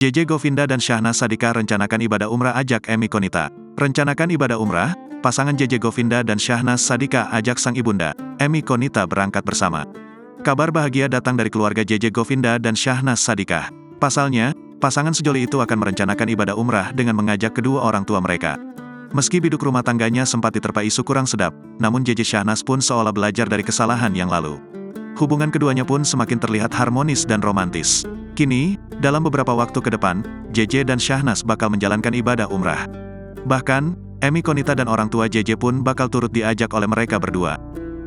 JJ Govinda dan Syahnas Sadika rencanakan ibadah umrah ajak Emi Konita. Rencanakan ibadah umrah, pasangan JJ Govinda dan Syahnas Sadika ajak sang ibunda, Emi Konita berangkat bersama. Kabar bahagia datang dari keluarga JJ Govinda dan Syahnas Sadika. Pasalnya, pasangan sejoli itu akan merencanakan ibadah umrah dengan mengajak kedua orang tua mereka. Meski biduk rumah tangganya sempat diterpa isu kurang sedap, namun JJ Syahnas pun seolah belajar dari kesalahan yang lalu. Hubungan keduanya pun semakin terlihat harmonis dan romantis. Kini, dalam beberapa waktu ke depan, JJ dan Syahnas bakal menjalankan ibadah umrah. Bahkan, Emi Konita dan orang tua JJ pun bakal turut diajak oleh mereka berdua.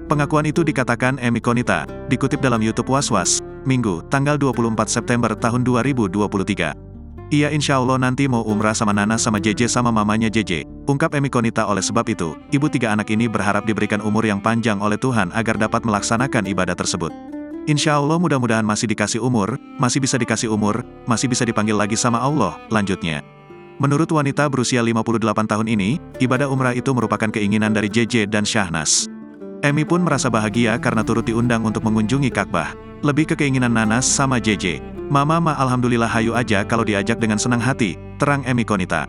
Pengakuan itu dikatakan Emi Konita, dikutip dalam YouTube Was-Was, Minggu, tanggal 24 September tahun 2023. Iya, insya Allah nanti mau umrah sama Nana sama JJ sama mamanya JJ, ungkap Emi Konita. Oleh sebab itu, ibu tiga anak ini berharap diberikan umur yang panjang oleh Tuhan agar dapat melaksanakan ibadah tersebut. Insya Allah mudah-mudahan masih dikasih umur, masih bisa dikasih umur, masih bisa dipanggil lagi sama Allah, lanjutnya. Menurut wanita berusia 58 tahun ini, ibadah umrah itu merupakan keinginan dari JJ dan Syahnas. Emi pun merasa bahagia karena turut diundang untuk mengunjungi Ka'bah. Lebih ke keinginan Nanas sama JJ. Mama alhamdulillah hayu aja kalau diajak dengan senang hati, terang Emi Konita.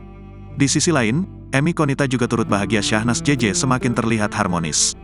Di sisi lain, Emi Konita juga turut bahagia Syahnas JJ semakin terlihat harmonis.